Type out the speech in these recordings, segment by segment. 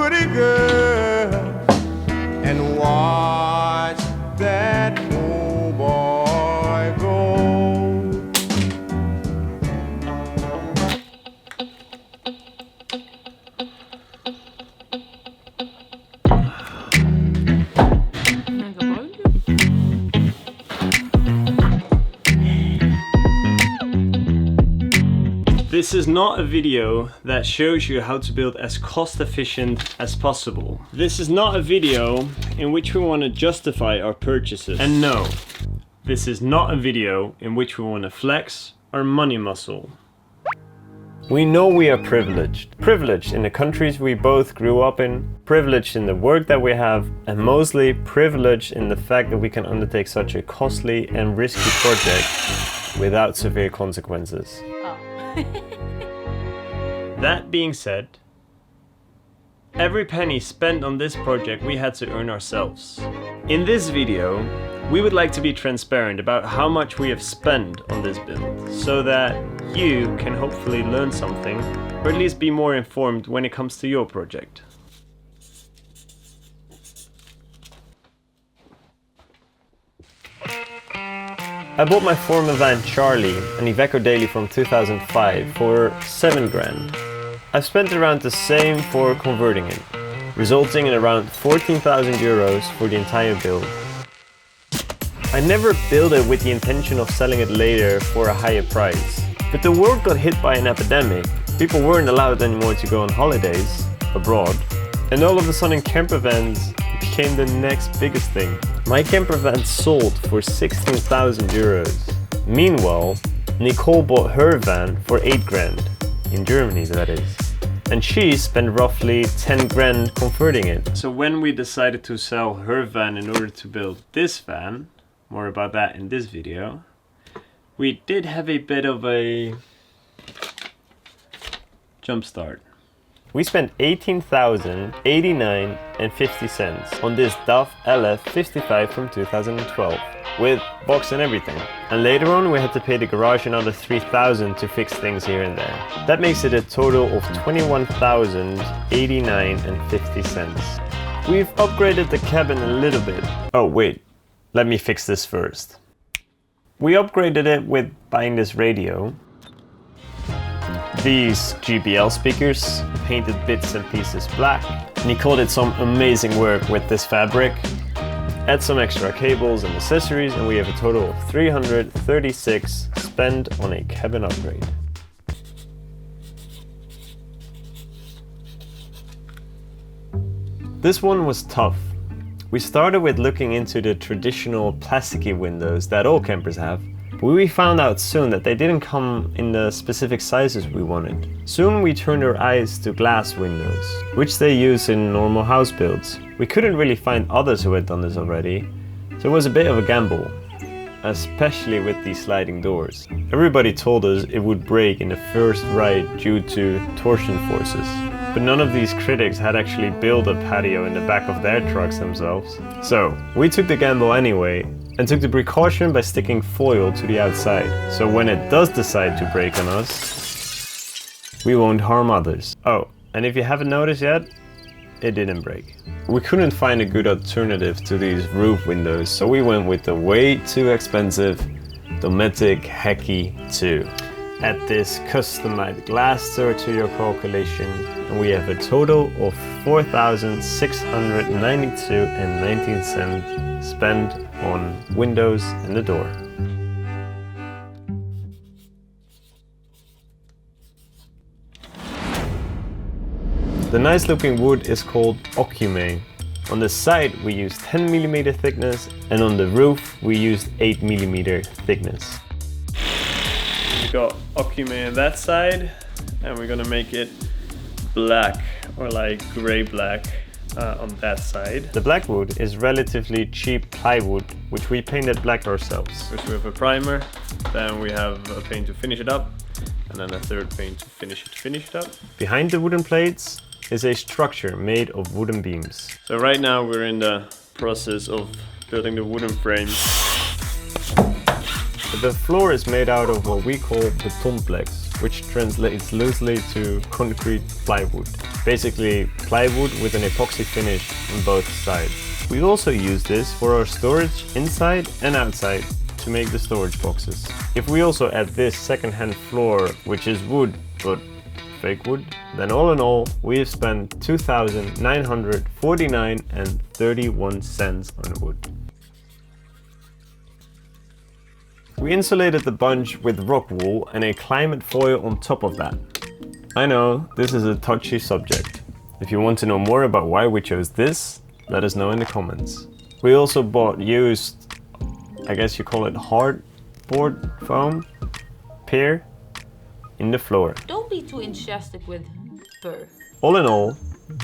pretty girl and watch that old boy go. This is not a video that shows you how to build as cost efficient as possible. This is not a video in which we want to justify our purchases. And no, this is not a video in which we want to flex our money muscle. We know we are privileged. Privileged in the countries we both grew up in, privileged in the work that we have, and mostly privileged in the fact that we can undertake such a costly and risky project without severe consequences. That being said, every penny spent on this project we had to earn ourselves. In this video, we would like to be transparent about how much we have spent on this build, so that you can hopefully learn something, or at least be more informed when it comes to your project. I bought my former van Charlie, an Iveco Daily from 2005, for 7 grand. I've spent around the same for converting it, resulting in around 14,000 euros for the entire build. I never built it with the intention of selling it later for a higher price, but the world got hit by an epidemic, people weren't allowed anymore to go on holidays abroad, and all of a sudden camper vans became the next biggest thing. My camper van sold for 16,000 euros. Meanwhile, Nicole bought her van for 8 grand, in Germany that is. And she spent roughly 10 grand converting it. So when we decided to sell her van in order to build this van, more about that in this video, we did have a bit of a jump start. We spent 18,089.50 on this DAF LF55 from 2012, with box and everything. And later on we had to pay the garage another 3,000 to fix things here and there. That makes it a total of 21,089.50. We've upgraded the cabin a little bit. Oh wait, let me fix this first. We upgraded it with buying this radio, these GBL speakers, painted bits and pieces black. Nicole did some amazing work with this fabric. Add some extra cables and accessories and we have a total of 336 spent on a cabin upgrade. This one was tough. We started with looking into the traditional plasticky windows that all campers have. We found out soon that they didn't come in the specific sizes we wanted. Soon we turned our eyes to glass windows, which they use in normal house builds. We couldn't really find others who had done this already, so it was a bit of a gamble, especially with these sliding doors. Everybody told us it would break in the first ride due to torsion forces, but none of these critics had actually built a patio in the back of their trucks themselves. So we took the gamble anyway, and took the precaution by sticking foil to the outside, so when it does decide to break on us, we won't harm others. Oh, and if you haven't noticed yet, it didn't break. We couldn't find a good alternative to these roof windows, so we went with the way too expensive Dometic Heki 2. Add this customized glass door to your calculation, and we have a total of 4,692.19 spent on windows and the door. The nice looking wood is called Ocume. On the side we used 10mm thickness and on the roof we used 8mm thickness. We got Ocume on that side and we're gonna make it black or like grey black on that side. The black wood is relatively cheap plywood which we painted black ourselves. First we have a primer, then we have a paint to finish it up, and then a third paint to finish it up. Behind the wooden plates is a structure made of wooden beams. So right now we're in the process of building the wooden frames. The floor is made out of what we call betonplex, which translates loosely to concrete plywood. Basically, plywood with an epoxy finish on both sides. We also use this for our storage inside and outside to make the storage boxes. If we also add this second-hand floor, which is wood, but fake wood, then all in all, we have spent $2,949.31 on wood. We insulated the bunch with rock wool and a climate foil on top of that. I know, this is a touchy subject. If you want to know more about why we chose this, let us know in the comments. We also bought used, I guess you call it hardboard foam, pier, in the floor. Don't be too enthusiastic with fur. All in all,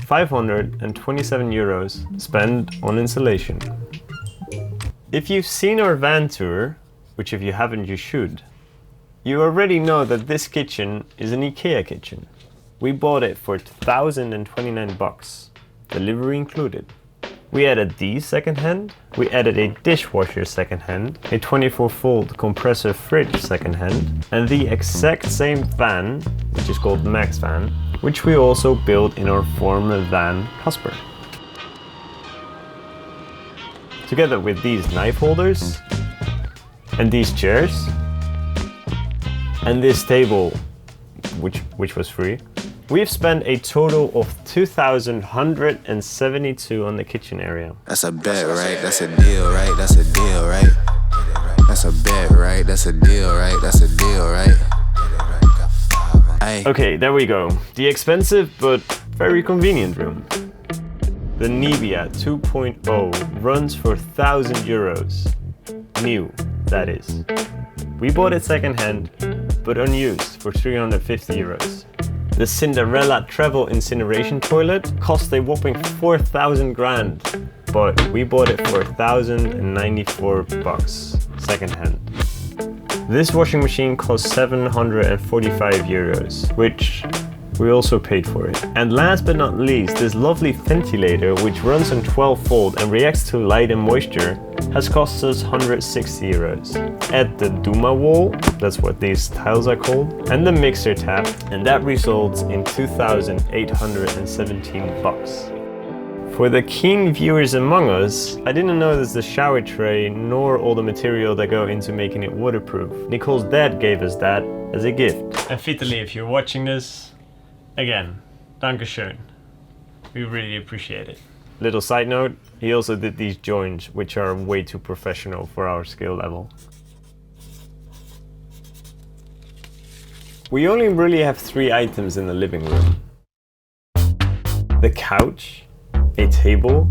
527 euros spent on insulation. If you've seen our van tour, which if you haven't you should, you already know that this kitchen is an IKEA kitchen. We bought it for 1,029 bucks, delivery included. We added these secondhand, we added a dishwasher secondhand, a 24-volt compressor fridge secondhand, and the exact same fan, which is called Max Van, which we also built in our former van Casper. Together with these knife holders, and these chairs, and this table, which was free, we've spent a total of 2,172 on the kitchen area. That's a bet, right? That's a deal, right? That's a deal, right? That's a bet, right? That's a deal, right? That's a deal, right? Okay, there we go. The expensive but very convenient room. The Nivea 2.0 runs for 1,000 euros. New, that is. We bought it secondhand, but unused for 350 euros. The Cinderella Travel Incineration Toilet cost a whopping 4,000 grand, but we bought it for 1,094 bucks, secondhand. This washing machine cost 745 euros, which we also paid for it. And last but not least, this lovely ventilator, which runs on 12 volt and reacts to light and moisture, has cost us 160 euros. Add the Duma wall, that's what these tiles are called, and the mixer tap, and that results in 2,817 bucks. For the keen viewers among us, I didn't notice the shower tray nor all the material that go into making it waterproof. Nicole's dad gave us that as a gift. And Vitaly, if you're watching this, again, dankeschön. We really appreciate it. Little side note, he also did these joints, which are way too professional for our skill level. We only really have 3 items in the living room. The couch, a table,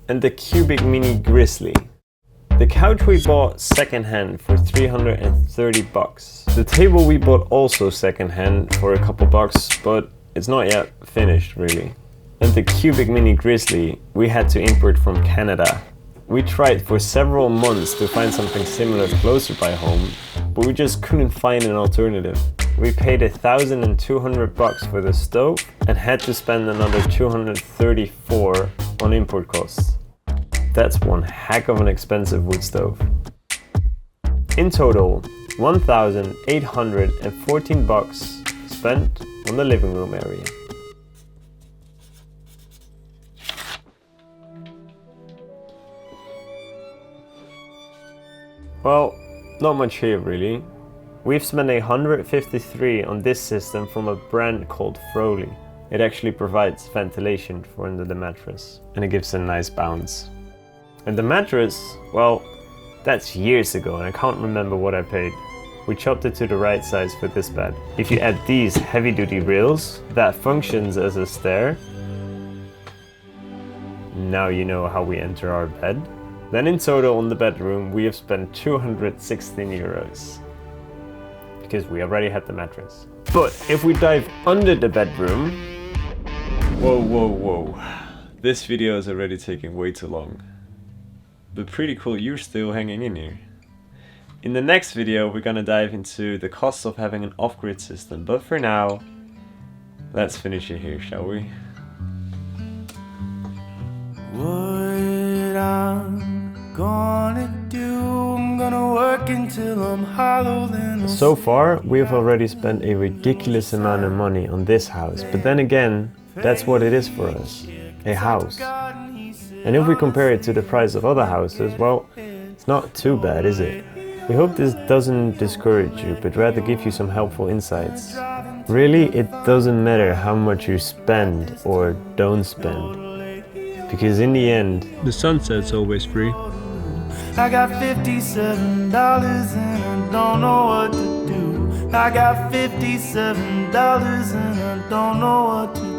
and the Cubic Mini Grizzly. The couch we bought secondhand for 330 bucks. The table we bought also secondhand for a couple bucks, but it's not yet finished really. And the Cubic Mini Grizzly we had to import from Canada. We tried for several months to find something similar closer by home, but we just couldn't find an alternative. We paid 1,200 bucks for the stove and had to spend another 234 on import costs. That's one heck of an expensive wood stove. In total, 1,814 bucks spent on the living room area. Well, not much here really. We've spent 153 on this system from a brand called Froli. It actually provides ventilation for under the mattress and it gives a nice bounce. And the mattress, well, that's years ago and I can't remember what I paid. We chopped it to the right size for this bed. If you add these heavy-duty rails, that functions as a stair. Now you know how we enter our bed. Then in total on the bedroom we have spent 216 euros. Because we already had the mattress. But if we dive under the bedroom... Whoa. This video is already taking way too long. But pretty cool, you're still hanging in here. In the next video we're gonna dive into the costs of having an off-grid system. But for now, let's finish it here, shall we? What I'm gonna do, I'm gonna work until I'm hollow, then So far, we've already spent a ridiculous amount of money on this house, but then again, that's what it is for us, a house. And if we compare it to the price of other houses, well, it's not too bad, is it? We hope this doesn't discourage you, but rather give you some helpful insights. Really, it doesn't matter how much you spend or don't spend, because in the end, the sunset's always free. I got $57 and I don't know what to do. I got $57 and I don't know what to do.